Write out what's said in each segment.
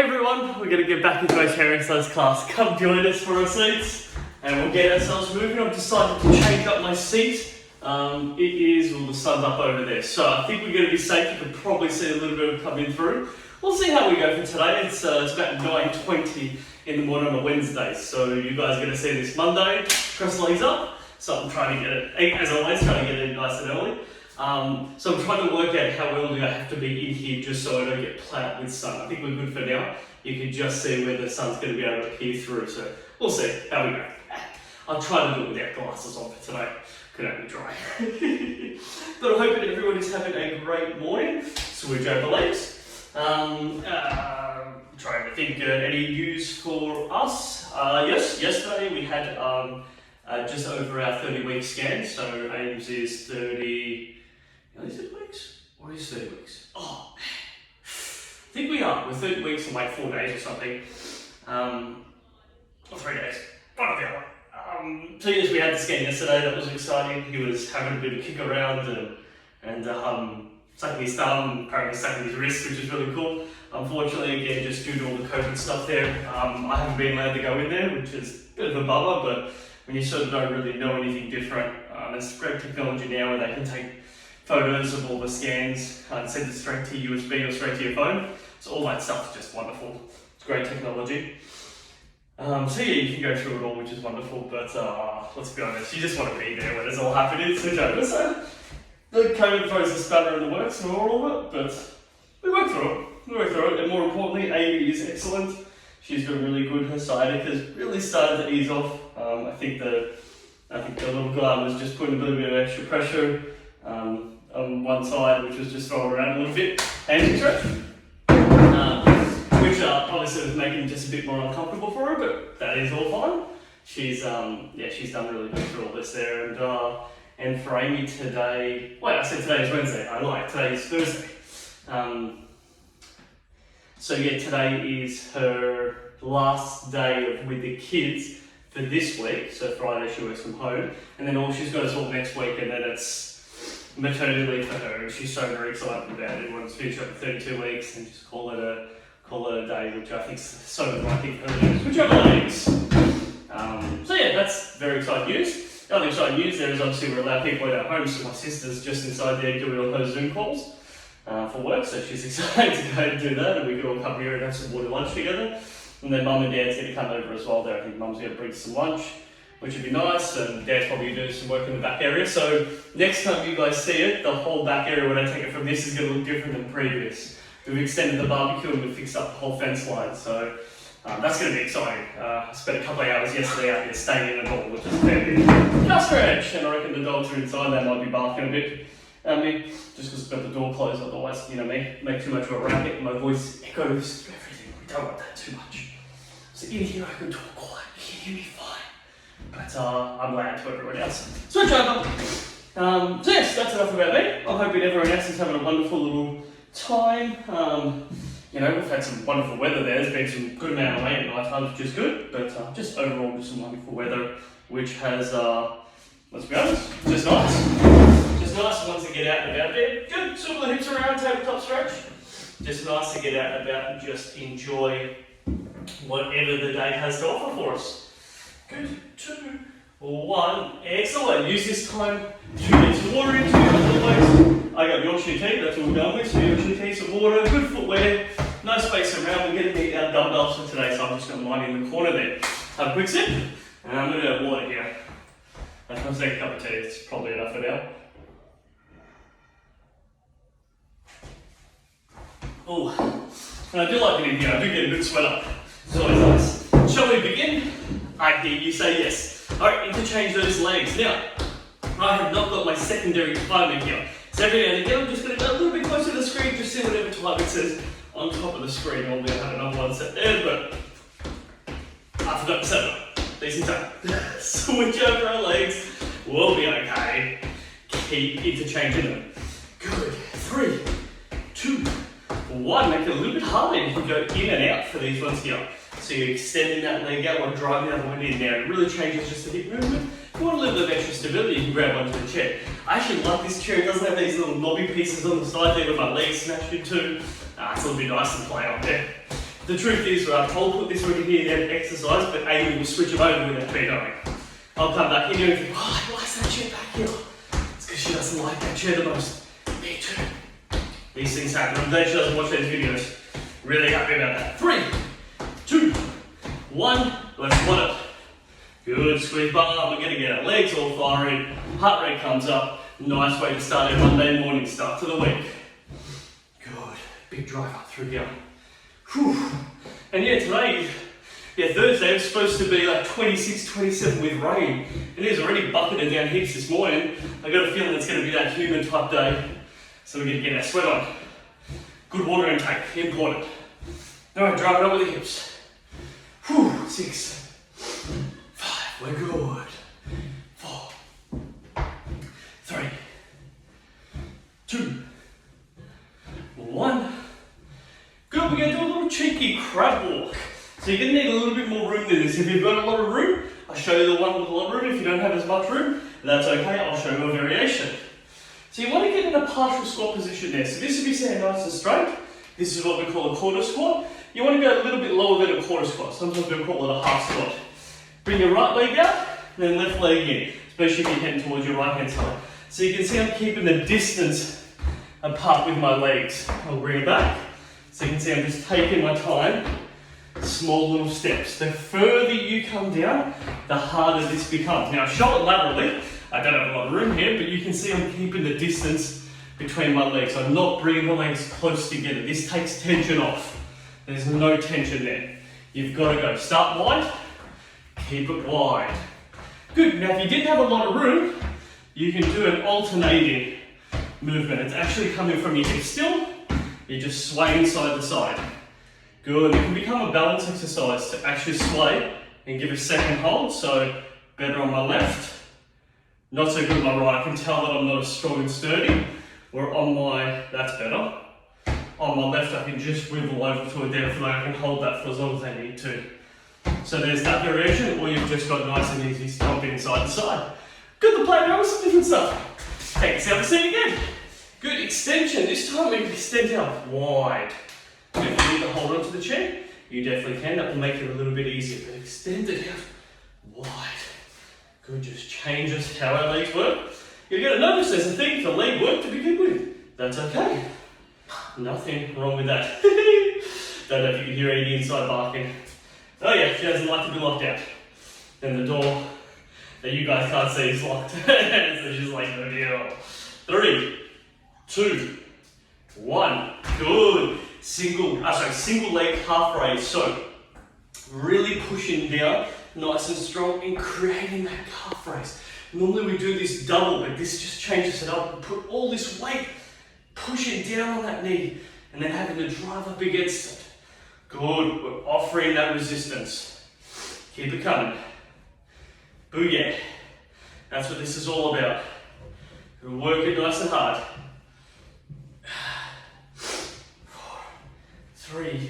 everyone, we're going to get back into our chair exercise class. Come join us for our seats and we'll get ourselves moving. I've decided to change up my seat. The sun's up over there, so I think we're going to be safe. You can probably see a little bit of coming through. We'll see how we go for today. It's about 9:20 in the morning on a Wednesday, so you guys are going to see this Monday. Cross legs up, so I'm trying to get it, as always, trying to get it nice and early. So I'm trying to work out how early I have to be in here just so I don't get plated with sun. I think we're good for now. You can just see where the sun's going to be able to peer through, so we'll see how we go. I'll try to do it without glasses on for today. Could only try. But I hope that everyone is having a great morning. Switch over legs. Trying to think any news for us. Yes, yesterday we had just over our 30-week scan. So Ames is 30. Is it weeks? Or is it 30 weeks? Oh, I think we are. We're 30 weeks and like 4 days or something. Or 3 days. One or the other. So yes, we had the scan yesterday. That was exciting. He was having a bit of kick around and sucking his thumb, apparently sucking his wrist, which is really cool. Unfortunately, again, just due to all the COVID stuff there, I haven't been allowed to go in there, which is a bit of a bummer, but when you sort of don't really know anything different, there's great technology now where they can take photos of all the scans and send it straight to USB or straight to your phone. So all that stuff is just wonderful. It's great technology. So yeah, you can go through it all, which is wonderful, but let's be honest, you just want to be there when it's all happening. So the COVID throws a spanner in the works and all of it, but we work through it. And more importantly, Amy is excellent. She's doing really good. Her sciatica has really started to ease off. I think the little guy was just putting a little bit of extra pressure on one side, which was just throwing around a little bit. Hamstring stretch. Which obviously was making it just a bit more uncomfortable for her, but that is all fine. She's done really good through all this there, and for Amy today, wait, I said today is Wednesday. I lied. Today is Thursday. So yeah, today is her last day with the kids for this week. So Friday she works from home, and then all she's got is all next week, and then it's maternity leave for her. And she's so very excited about it. Everyone's finished up for 32 weeks, and just call it a day, which I think is so lucky for her news, which I believe. So yeah, that's very exciting news. The other exciting news there is obviously we're allowed people at our home, so my sister's just inside there doing all her Zoom calls for work, so she's excited to go and do that, and we could all come here and have some water lunch together. And then Mum and Dad's going to come over as well there. I think Mum's going to bring some lunch, which would be nice, and Dad's probably going to do some work in the back area. So next time you guys see it, the whole back area when I take it from this is going to look different than previous. We've extended the barbecue and we've fixed up the whole fence line, so that's going to be exciting. I spent a couple of hours yesterday out there staying in the door, which is fair bit. Just stretch, and I reckon the dogs are inside, they might be barking a bit at me, just because I've got the door closed, otherwise, make too much of a racket and my voice echoes through everything. We don't want that too much. So in here I can talk quiet, you can hear me fine, but I'm loud to everyone else. Switch over. So yes, that's enough about me. I'm hoping everyone else is having a wonderful little time. We've had some wonderful weather there. There's been some good amount of rain at night times, which is good, but just overall just some wonderful weather, which has, let's be honest, just nice. Just nice once to get out and about there. Good, swivel the hips around, tabletop stretch. Just nice to get out and about and just enjoy whatever the day has to offer for us. Good, 2, 1, excellent. Use this time to get some water into your legs. I got Yorkshire tea, that's what we're going with. So Yorkshire tea, some water, good footwear, no space around. We're going to need our dumbbells for today, so I'm just going to line in the corner there. Have a quick sip, and I'm going to have water here. I'm going to take a cup of tea, it's probably enough for now. Oh, and I do like it in here, I do get a good sweat up. It's always nice. Shall we begin? I hear you say yes. Alright, interchange those legs. Now, I have not got my secondary timing here. So every now and again, I'm just going to go a little bit closer to the screen, just see whatever time it says on top of the screen. Normally I have another one set there, but I forgot to set it up. Decent time. Switch over our legs. We'll be okay. Keep interchanging them. Good. 3, 2, 1. Make it a little bit harder. You can go in and out for these ones here. So you're extending that leg out while driving the other one in there. It really changes just the hip movement. If you want a little bit of extra stability, you can grab onto the chair. I actually love this chair. It doesn't have these little knobby pieces on the side there with my legs smashed into. It's a little bit nice and play up there. The truth is, right, I'll put this over here in exercise, but Amy will switch them over with that feet on. I'll come back in here and think, why is that chair back here? It's because she doesn't like that chair the most. Me too. These things happen. I'm glad she doesn't watch those videos. Really happy about that. 3, 2, 1. Let's squat it. Good. Squeeze bar. We're going to get our legs all firing. Heart rate comes up. Nice way to start our Monday morning. Start to the week. Good. Big drive up through here. Whew. And yeah, today, Thursday, it's supposed to be like 26, 27 with rain. It is already bucketed down heaps this morning. I got a feeling it's going to be that humid type day. So we're going to get our sweat on. Good water intake, important. Alright, drive it up with the hips. Whew, 6, 5, we're good. 4, 3, 2, 1. Good, we're going to do a little cheeky crab walk. So you're going to need a little bit more room than this. If you've got a lot of room, I'll show you the one with a lot of room. If you don't have as much room, that's okay, I'll show you a variation. So you want to get in a partial squat position there. So this will be standing nice and straight. This is what we call a quarter squat. You want to go a little bit lower than a quarter squat. Sometimes we call it a half squat. Bring your right leg out, and then left leg in, especially if you're heading towards your right hand side. So you can see I'm keeping the distance apart with my legs. I'll bring it back. So you can see I'm just taking my time, small little steps. The further you come down, the harder this becomes. Now I show it laterally. I don't have a lot of room here, but you can see I'm keeping the distance between my legs. I'm not bringing the legs close together. This takes tension off. There's no tension there. You've got to go. Start wide, keep it wide. Good. Now if you didn't have a lot of room, you can do an alternating movement. It's actually coming from your hips still. You're just swaying side to side. Good. It can become a balance exercise to actually sway and give a second hold. So better on my left. Not so good on my right. I can tell that I'm not as strong and sturdy. Or on my, that's better. On my left, I can just wiggle over to a down feel like I can hold that for as long as I need to. So there's that variation, or you've just got nice and easy stomping side to side. Good to play around with some different stuff. Take yourself a seat again. Good extension. This time we can extend out wide. If you need to hold onto the chair, you definitely can. That will make it a little bit easier. But extend it out wide. Good, just changes how our legs work. You're going to notice there's a thing for leg work to begin with. That's okay. Nothing wrong with that. Don't know if you can hear any inside barking. Oh yeah, she doesn't like to be locked out. Then the door that you guys can't see is locked. So she's like, no deal. 3, 2, 1. Good. Single leg half raise. So really pushing down, nice and strong, and creating that calf raise. Normally we do this double, but this just changes it up. Put all this weight, pushing down on that knee, and then having to drive up against it. Good, we're offering that resistance. Keep it coming. Booyah. That's what this is all about. We're working nice and hard. 4, 3,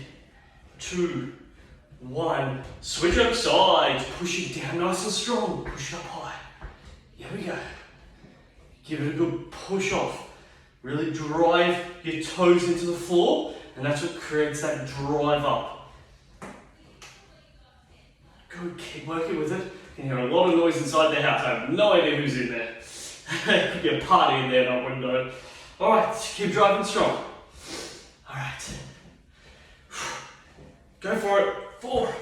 2, 1. Switch up sides, pushing down nice and strong. Push it up high. Here we go. Give it a good push off. Really drive your toes into the floor, and that's what creates that drive up. Good, keep working with it. You can hear a lot of noise inside the house. I have no idea who's in there. Could be a party in there, and I wouldn't know. Alright, keep driving strong. Alright. Go for it. 4,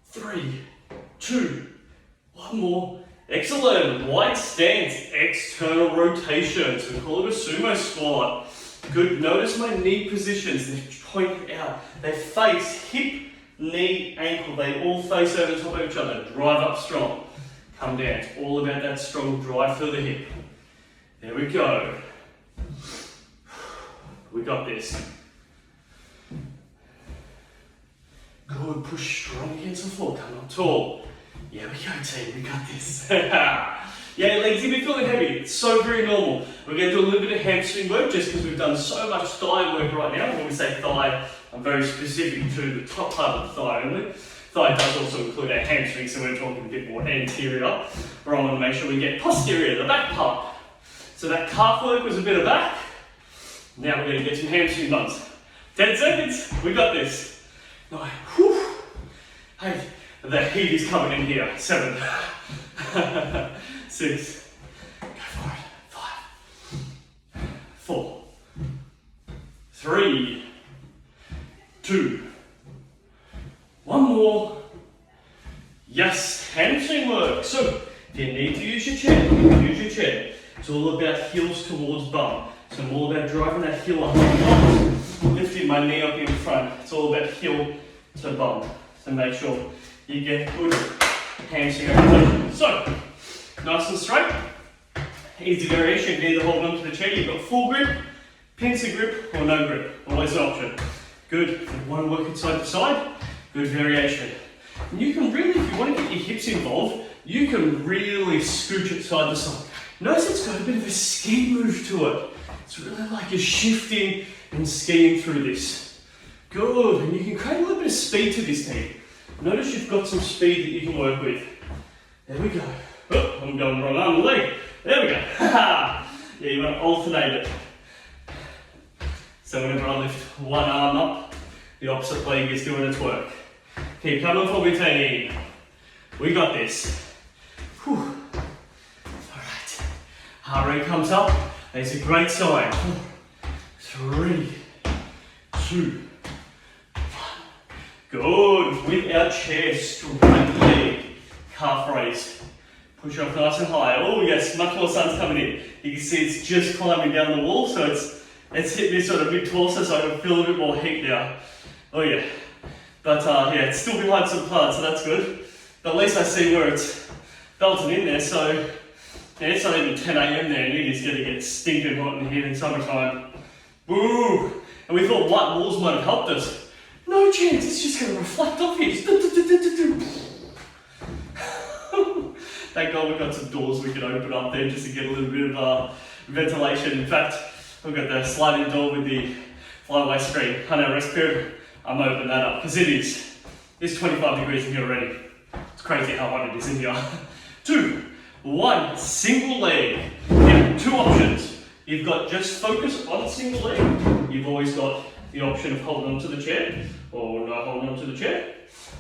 3, 2, 1 more. Excellent. Wide stance, external rotations. We call it a sumo squat. Good. Notice my knee positions. They point out. They face hip, knee, ankle. They all face over top of each other. Drive up strong. Come down. It's all about that strong drive through the hip. There we go. We got this. Good. Push strong against the floor. Come up tall. Yeah, we go team, we got this. Yeah, legs, you'll be feeling heavy. It's so very normal. We're going to do a little bit of hamstring work just because we've done so much thigh work right now. When we say thigh, I'm very specific to the top part of the thigh only. Thigh does also include our hamstring, so we're talking a bit more anterior. But I want to make sure we get posterior, the back part. So that calf work was a bit of back. Now we're going to get some hamstring buns. 10 seconds, we got this. 9. Whew. 8. The heat is coming in here. 7. 6. Go for it. 5. 4. 3. 2. 1 more. Yes, hamstring work. So, if you need to use your chair, you can use your chair. It's all about heels towards bum. So I'm all about driving that heel up, not lifting my knee up in front. It's all about heel to bum. So make sure you get good hamstring activation. So, nice and straight. Easy variation. You can either hold onto the chair, you've got full grip, pincer grip, or no grip. Always an option. Good. If you want to work it side to side, good variation. And you can really, if you want to get your hips involved, you can really scooch it side to side. Notice it's got a bit of a ski move to it. It's really like you're shifting and skiing through this. Good, and you can create a little bit of speed to this team. Notice you've got some speed that you can work with. There we go. Oh, I'm going wrong arm and leg. There we go. Yeah, you want to alternate it. So whenever I lift one arm up, the opposite leg is doing its work. Keep coming for me, team. We got this. Whew. Alright. Heart rate comes up. That's a great sign. 4, 3, 2, 1. Good. With our chair, straight leg, calf raise. Push off nice and high. Oh yes, much more sun's coming in. You can see it's just climbing down the wall, so it's hit me sort of mid torso, so I can feel a bit more heat now. Oh yeah. But yeah, it's still behind some clouds, so that's good. But at least I see where it's belted in there, so yeah, it's not even 10 AM there, and it is going to get stinking hot in here in summertime. Boo! And we thought white walls might have helped us. No chance, it's just going to reflect off here. Thank God we've got some doors we can open up there just to get a little bit of ventilation. In fact, we've got the sliding door with the flyaway screen. I know, rest period, I'm opening that up because it's 25 degrees in here already. It's crazy how hot it is in here. 2, 1, single leg. Now, 2 options. You've got just focus on single leg. You've always got the option of holding onto the chair or not holding onto the chair.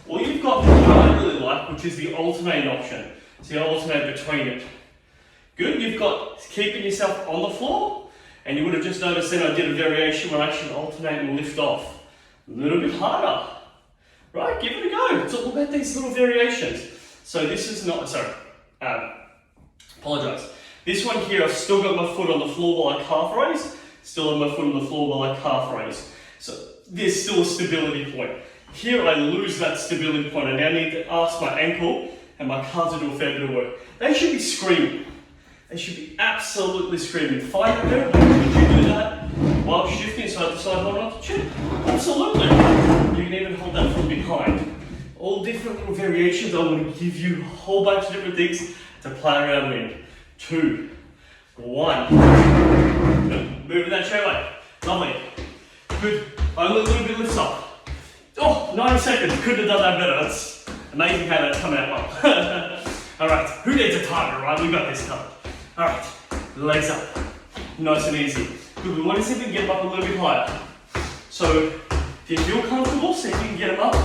Or you've got what I really like, which is the alternate option. So you alternate between it. Good, you've got keeping yourself on the floor, and you would have just noticed then I did a variation where I should alternate and lift off. A little bit harder. Right, give it a go. It's all about these little variations. So this is not, apologise. This one here, I've still got my foot on the floor while I calf raise. Still have my foot on the floor while I calf raise. So there's still a stability point. Here I lose that stability point. I now need to ask my ankle and my calves to do a fair bit of work. They should be screaming. They should be absolutely screaming. Find it there. Could you do that while shifting side to side, holding on to chin? Absolutely. You can even hold that from behind. All different little variations. I want to give you a whole bunch of different things to play around with. 2, 1. Moving that chair away. Lovely. Good. Only a little bit lifts up. Oh, 90 seconds. Couldn't have done that better. That's amazing how that's come out well. Alright, who needs a timer, right? We've got this covered. Alright, legs up. Nice and easy. Good, we want to see if we can get them up a little bit higher. So, if you feel comfortable, see if you can get them up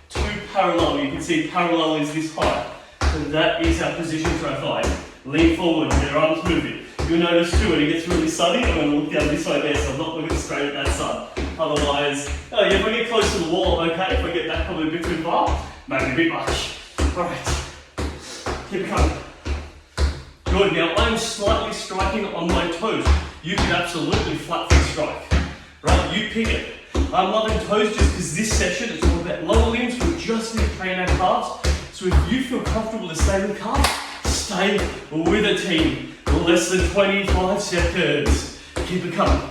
to parallel. You can see parallel is this high. So that is our position profile. Lean forward, your arms moving. You'll notice too, when it gets really sunny, I'm going to look down this way there, so I'm not looking straight at that sun. Otherwise, oh yeah, if I get close to the wall, I'm okay. If I get back probably a bit too far, maybe a bit much. Alright, keep coming. Good, now I'm slightly striking on my toes. You can absolutely flat foot strike. Right, you pick it. I'm loving toes just because this session is all about lower limbs. We just need to train our calves. So if you feel comfortable to stay with calves, stay with a team. Less than 25 seconds. Keep it coming.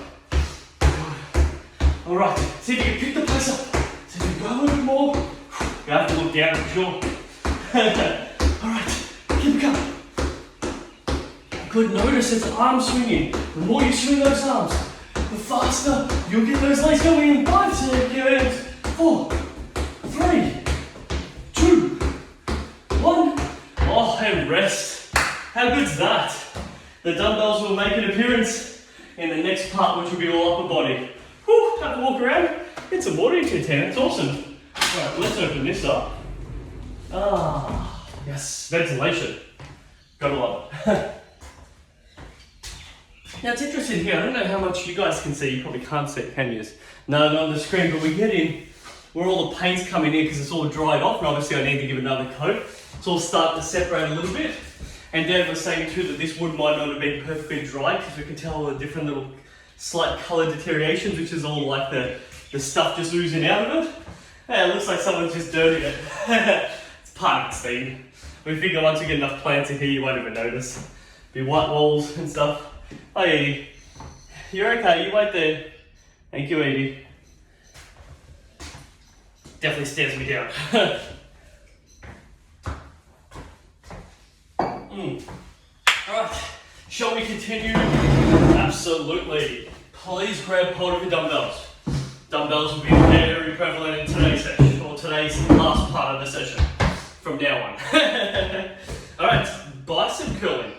Alright, see if you can pick the pace up. See if you can go a little bit more. You have to look down for sure. Alright, keep it coming. Good, notice it's arm swinging. The more you swing those arms, the faster you'll get those legs going in 5 seconds. 4, 3, 2, 1. Oh, and rest. How good's that? The dumbbells will make an appearance in the next part, which will be all upper body. Whew, have to walk around, get some water into your tan, it's awesome. Alright, let's open this up. Ah, yes, ventilation. Gotta love it. Now it's interesting here, I don't know how much you guys can see, you probably can't see it, can you? No, not on the screen, but we get in where all the paint's coming in because it's all dried off, and obviously I need to give another coat. It's all starting to separate a little bit. And Dad was saying too that this wood might not have been perfectly dry because we can tell all the different little slight colour deteriorations, which is all like the stuff just oozing out of it. Yeah, it looks like someone's just dirtied it. It's part of the thing. We figure once you get enough plants in here, you won't even notice. Be white walls and stuff. Hi Edie. You're okay, you wait there. Thank you, Edie. Definitely stares me down. Alright, shall we continue? Absolutely. Please grab hold of your dumbbells. Dumbbells will be very prevalent in today's session, or today's last part of the session, from now on. Alright, bicep curling.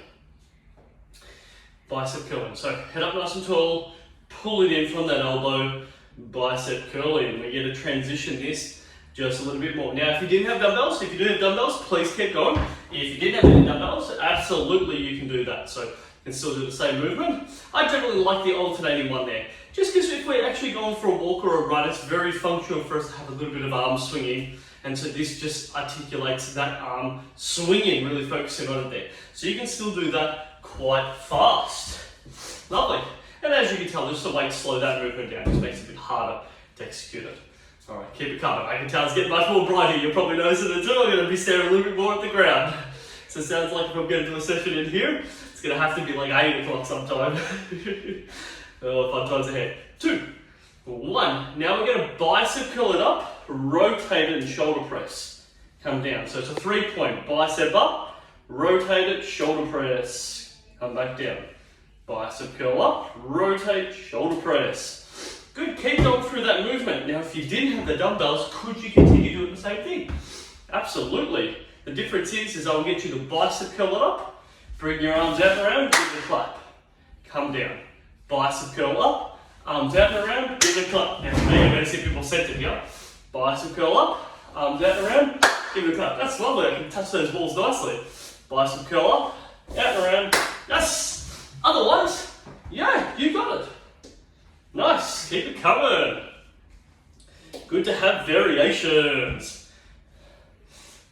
Bicep curling. So head up nice and tall, pull it in from that elbow, bicep curling. We're going to transition this just a little bit more. Now, if you didn't have dumbbells, if you do have dumbbells, please keep going. If you didn't have any dumbbells, absolutely you can do that. So you can still do the same movement. I generally like the alternating one there. Just because if we're actually going for a walk or a run, it's very functional for us to have a little bit of arm swinging. And so this just articulates that arm swinging, really focusing on it there. So you can still do that quite fast. Lovely. And as you can tell, just the weight slow that movement down. Just makes it a bit harder to execute it. Alright, keep it coming. I can tell it's getting much more brighter. You'll probably notice it too. I'm going to be staring a little bit more at the ground. So it sounds like if I'm going to do a session in here, it's going to have to be like 8 o'clock sometime. Oh, 5 times ahead. 2, 1. Now we're going to bicep curl it up, rotate it and shoulder press. Come down. So it's a 3-point. Bicep up, rotate it, shoulder press. Come back down. Bicep curl up, rotate, shoulder press. Good, keep going through that movement. Now if you didn't have the dumbbells, could you continue doing the same thing? Absolutely. The difference is I'll get you to bicep curl it up, bring your arms out and around, give it a clap. Come down. Bicep curl up, arms out and around, give it a clap. Now for me, I'm going to see people centered here. Bicep curl up, arms out and around, give it a clap. That's lovely, I can touch those balls nicely. Bicep curl up, out and around, yes! Otherwise, yeah, you got it. Nice, keep it coming. Good to have variations.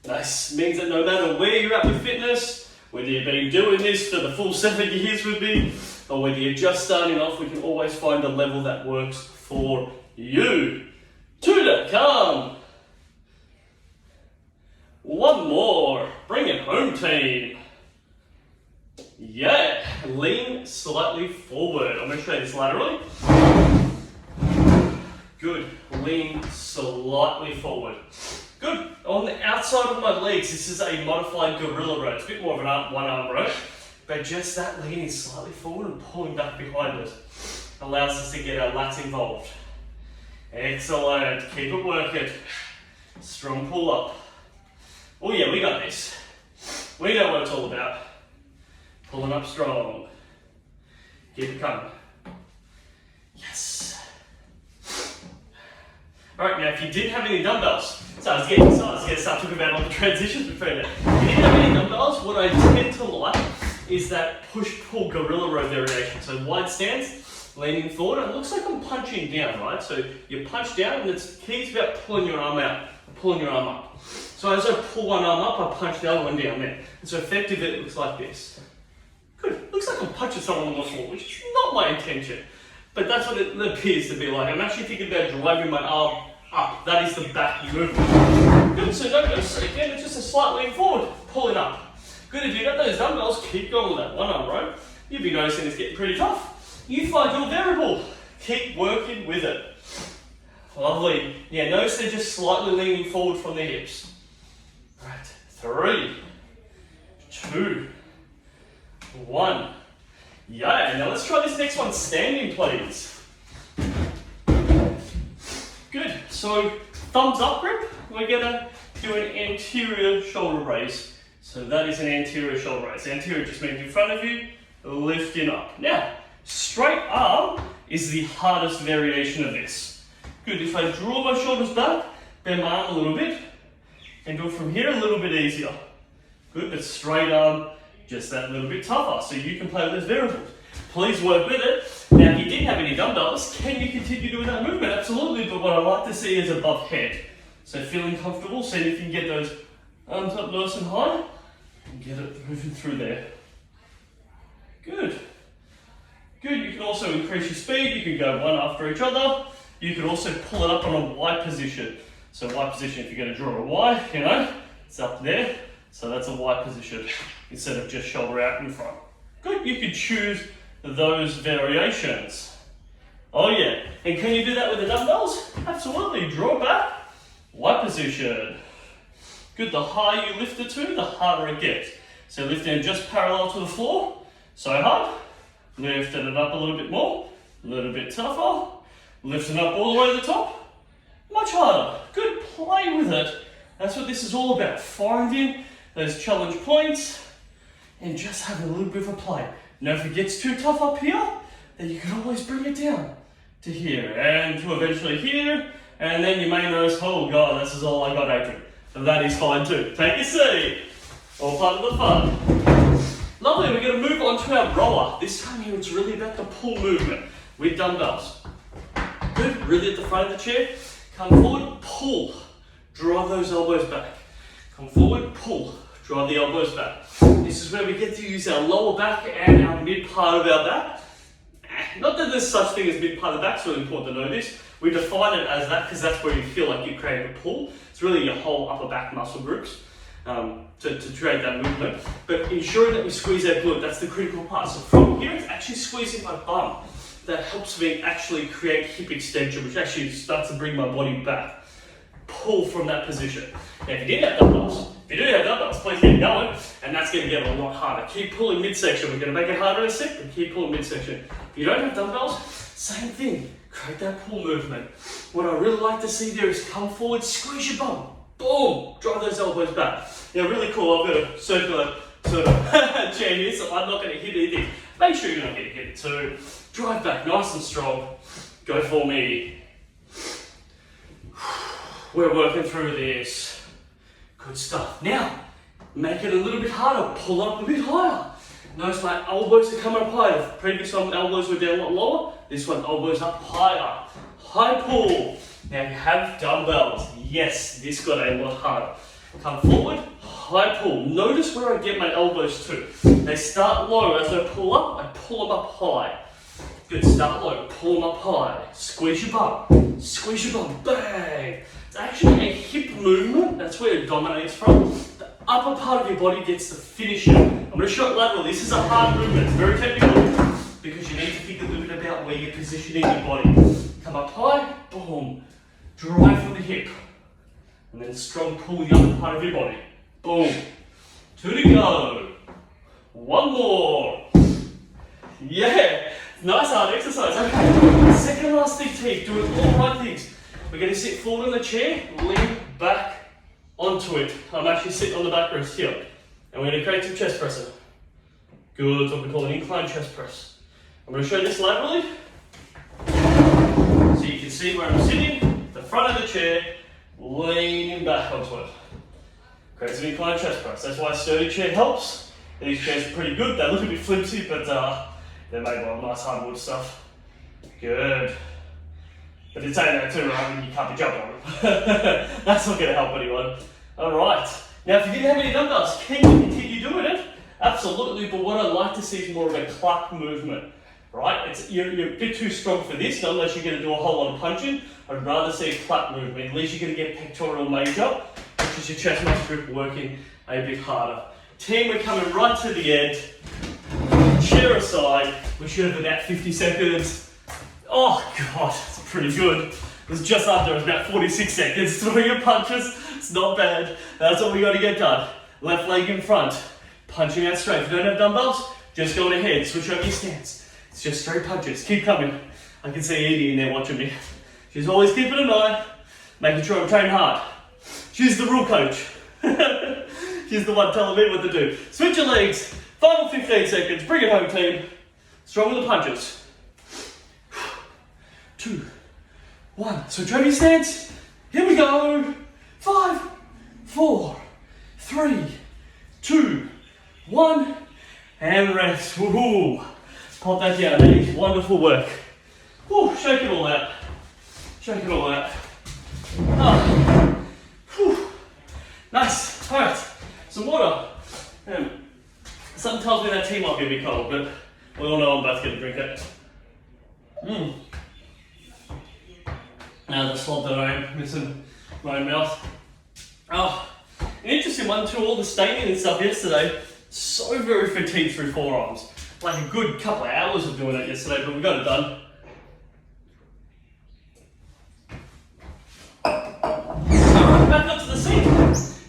Nice, means that no matter where you're at with fitness, whether you've been doing this for the full 7 years with me, or whether you're just starting off, we can always find a level that works for you. 2 to come. 1 more, bring it home team. Yeah, lean slightly forward. I'm going to show you this laterally. Good, lean slightly forward. Good, on the outside of my legs, this is a modified gorilla row. It's a bit more of an one arm row, but just that leaning slightly forward and pulling back behind it allows us to get our lats involved. Excellent, keep it working. Strong pull up. Oh yeah, we got this. We know what it's all about. Pulling up strong. Keep it coming. Yes. Alright, now if you didn't have any dumbbells, so I was getting to start talking about all the transitions between it. If you didn't have any dumbbells, what I tend to like is that push-pull gorilla row variation. So wide stance, leaning forward, and it looks like I'm punching down, right? So you punch down, and it's key about pulling your arm out, pulling your arm up. So as I pull one arm up, I punch the other one down there. And so effectively it looks like this. Good. Looks like I'm punching someone on the floor, which is not my intention. But that's what it appears to be like. I'm actually thinking about driving my arm up. That is the back movement. Good, so don't go straight down, it's just a slight lean forward, pull it up. Good, if you've got those dumbbells, keep going with that one arm row. You'll be noticing it's getting pretty tough. You find your variable. Keep working with it. Lovely. Yeah, notice they're just slightly leaning forward from the hips. Right, 3, 2, 1. Yeah, now let's try this next one standing, please. Good, so thumbs up grip, we're gonna do an anterior shoulder raise. So that is an anterior shoulder raise. Anterior just means in front of you, lifting up. Now, straight arm is the hardest variation of this. Good, if I draw my shoulders back, bend my arm a little bit, and do it from here a little bit easier. Good, but straight arm, just that little bit tougher, so you can play with those variables. Please work with it. Now, if you didn't have any dumbbells, can you continue doing that movement? Absolutely, but what I like to see is above head. So feeling comfortable, see if you can get those arms up nice and high, and get it moving through there. Good. Good, you can also increase your speed, you can go one after each other. You can also pull it up on a Y position. So Y position, if you're going to draw a Y, you know, it's up there. So that's a Y position, instead of just shoulder out in front. Good, you could choose those variations. Oh yeah, and can you do that with the dumbbells? Absolutely, draw back, Y position. Good, the higher you lift it to, the harder it gets. So lifting just parallel to the floor, so hard. Lifting it up a little bit more, a little bit tougher. Lifting up all the way to the top, much harder. Good, play with it. That's what this is all about, finding those challenge points and just having a little bit of a play. Now if it gets too tough up here, then you can always bring it down to here and to eventually here, and then you may notice, oh God, this is all I got, Adrian. And that is fine too. Take a seat. All part of the fun. Lovely, we're going to move on to our rower. This time here it's really about the pull movement with dumbbells. Good, really at the front of the chair. Come forward, pull. Drive those elbows back. Come forward, pull. Drive the elbows back. This is where we get to use our lower back and our mid part of our back. Not that there's such thing as mid part of the back, it's really important to know this. We define it as that because that's where you feel like you're creating a pull. It's really your whole upper back muscle groups to create that movement. But ensuring that we squeeze our glute, that's the critical part. So from here, it's actually squeezing my bum. That helps me actually create hip extension, which actually starts to bring my body back. Pull from that position. Now, if you didn't have dumbbells, please keep going, and that's going to get a lot harder. Keep pulling midsection. We're going to make it harder in a sec, but keep pulling midsection. If you don't have dumbbells, same thing. Create that pull movement. What I really like to see there is come forward, squeeze your bum. Boom! Drive those elbows back. Now, really cool. I've got a circular sort of chair here, so I'm not going to hit anything. Make sure you're not going to hit it too. Drive back nice and strong. Go for me. We're working through this. Good stuff. Now, make it a little bit harder. Pull up a bit higher. Notice my elbows are coming up higher. The previous one, elbows were down a lot lower. This one, elbows up higher. High pull. Now, you have dumbbells. Yes, this got a lot harder. Come forward, high pull. Notice where I get my elbows to. They start low. As I pull up, I pull them up high. Good, start low, pull them up high. Squeeze your bum. Squeeze your bum. Bang. It's actually a hip movement. That's where it dominates from. The upper part of your body gets the finish. I'm going to show it laterally. This is a hard movement. It's very technical because you need to think a little bit about where you're positioning your body. Come up high, boom. Drive from the hip. And then strong pull the upper part of your body. Boom. 2 to go. 1 more. Yeah. Nice hard exercise. Okay. Second last technique. Doing all the right things. We're going to sit forward in the chair, lean back onto it. I'm actually sitting on the back rest here. And we're going to create some chest pressing. Good. It's what we call an incline chest press. I'm going to show this laterally. So you can see where I'm sitting, the front of the chair, leaning back onto it. Create some incline chest press. That's why a sturdy chair helps. These chairs are pretty good. They look a bit flimsy, but they're made by nice hardwood stuff. Good. But it's saying that too, right? I mean, you can't be jumping on them. That's not going to help anyone. Alright. Now, if you didn't have any dumbbells, can you continue doing it? Absolutely, but what I'd like to see is more of a clap movement. Right? You're a bit too strong for this, not unless you're going to do a whole lot of punching. I'd rather see a clap movement. At least you're going to get pectoral major, which is your chest muscle group working a bit harder. Team, we're coming right to the end. Chair aside, we should have about 50 seconds. Oh God, it's pretty good. It was just under, it was about 46 seconds. Throwing your punches, it's not bad. That's what we got to get done. Left leg in front, punching out straight. If you don't have dumbbells, just go ahead, switch over your stance. It's just straight punches, keep coming. I can see Edie in there watching me. She's always keeping an eye, making sure I'm training hard. She's the rule coach. She's the one telling me what to do. Switch your legs, final 15 seconds, bring it home team. Strong with the punches. 2, 1, switch over your stance. Here we go. 5, 4, 3, 2, 1, and rest. Woohoo! Pop that down, Eddie. Wonderful work. Woo, shake it all out. Shake it all out. Oh. Whew. Nice. Alright, some water. Something tells me that tea might be a bit cold, but we all know I'm about to get a drink it. Now the slob that I am missing my mouth. Oh, an interesting one too, all the staining and stuff yesterday. So very fatigued through forearms. Like a good couple of hours of doing it yesterday, but we got it done. Alright, back up to the seat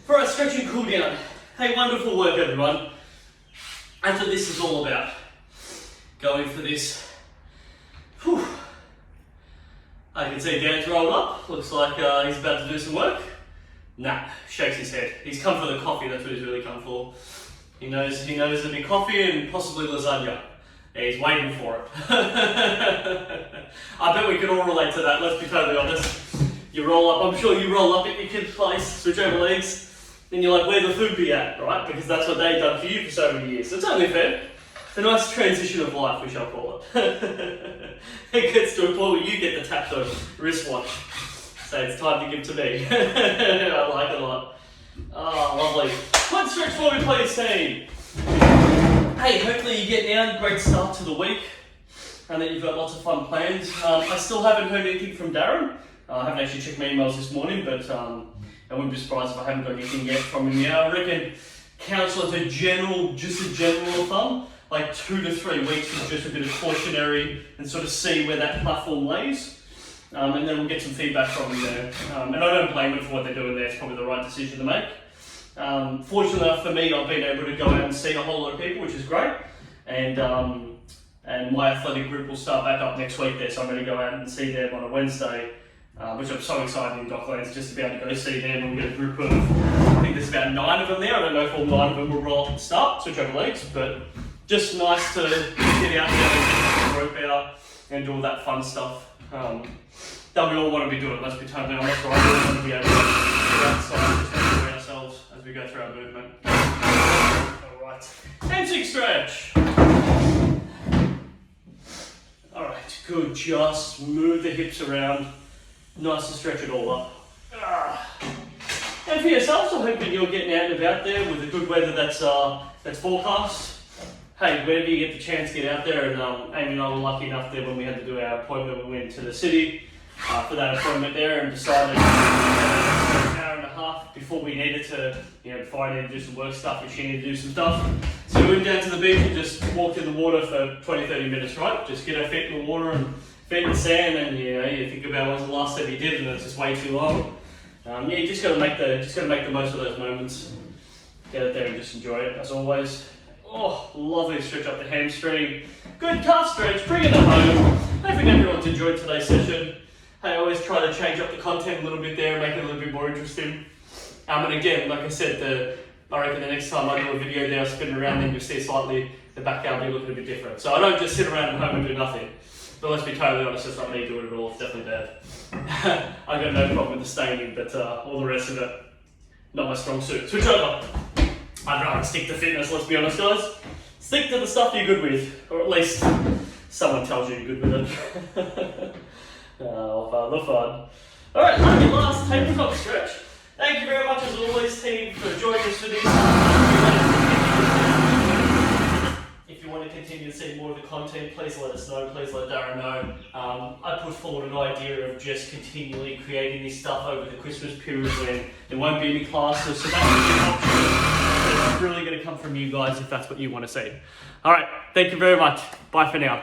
for our stretch and cool down. Hey, wonderful work everyone. That's what this is all about. Going for this. Whew. I can see Dan's rolled up. Looks like he's about to do some work. Nah, shakes his head. He's come for the coffee, that's what he's really come for. He knows there'll be coffee and possibly lasagna. Yeah, he's waiting for it. I bet we can all relate to that, let's be totally honest. You roll up, I'm sure you roll up at your kid's place, switch over legs, then you're like, where the food be at, right? Because that's what they've done for you for so many years. It's only fair. It's a nice transition of life, we shall call it. It gets to a point where you get the tap the wristwatch. So it's time to give to me. I like it a lot. Oh, lovely. One stretch for me, please, team. Hey, hopefully you get down. Great start to the week. And that you've got lots of fun plans. I still haven't heard anything from Darren. I haven't actually checked my emails this morning, but I wouldn't be surprised if I haven't got anything yet from him now. I reckon counsel as a general rule of thumb, like 2 to 3 weeks is just a bit of cautionary and sort of see where that platform lays. And then we'll get some feedback from them there. And I don't blame them for what they're doing there, it's probably the right decision to make. Fortunately enough for me, I've been able to go out and see a whole lot of people, which is great. And my athletic group will start back up next week there, so I'm going to go out and see them on a Wednesday, which I'm so excited in Docklands just to be able to go see them. And we'll get a group of, I think there's about 9 of them there. I don't know if all 9 of them will roll up and start, switch over legs, but just nice to get out there and get the group out and do all that fun stuff. That we all want to be doing, let's be totally honest, right? We all want to be able to get outside and enjoy ourselves as we go through our movement. Alright, hamstring stretch. Alright, good, just move the hips around. Nice to stretch it all up. And for yourselves, I hope that you're getting out and about there with the good weather that's forecast. Hey, whenever you get the chance, get out there. And Amy and I were lucky enough there when we had to do our appointment. We went to the city for that appointment there and decided an hour and a half before we needed to, before I needed to do some work stuff and she needed to do some stuff. So we went down to the beach and just walked in the water for 20-30 minutes, right? Just get our feet in the water and feet in the sand, and you think about when's the last time you did, and it's just way too long. You just gotta make the most of those moments. Get out there and just enjoy it as always. Oh, lovely stretch up the hamstring. Good calf stretch, bring it home. Hoping everyone's enjoyed today's session. Hey, I always try to change up the content a little bit there and make it a little bit more interesting. And again, like I said, I reckon the next time I do a video there, I spin around, then you'll see slightly the background be looking a bit different. So I don't just sit around at home and do nothing. But let's be totally honest, it's not me doing it all, it's definitely bad. I've got no problem with the staining, but all the rest of it, not my strong suit. Switch over. I'd rather stick to fitness, let's be honest guys. Stick to the stuff you're good with, or at least someone tells you you're good with it. Oh, fun, the fun. Alright, lucky last tabletop stretch. Thank you very much as always team for joining us for this. If you want to continue to see more of the content, please let us know, please let Darren know. I put forward an idea of just continually creating this stuff over the Christmas period when there won't be any classes, so that's really going to come from you guys if that's what you want to see. Alright, thank you very much. Bye for now.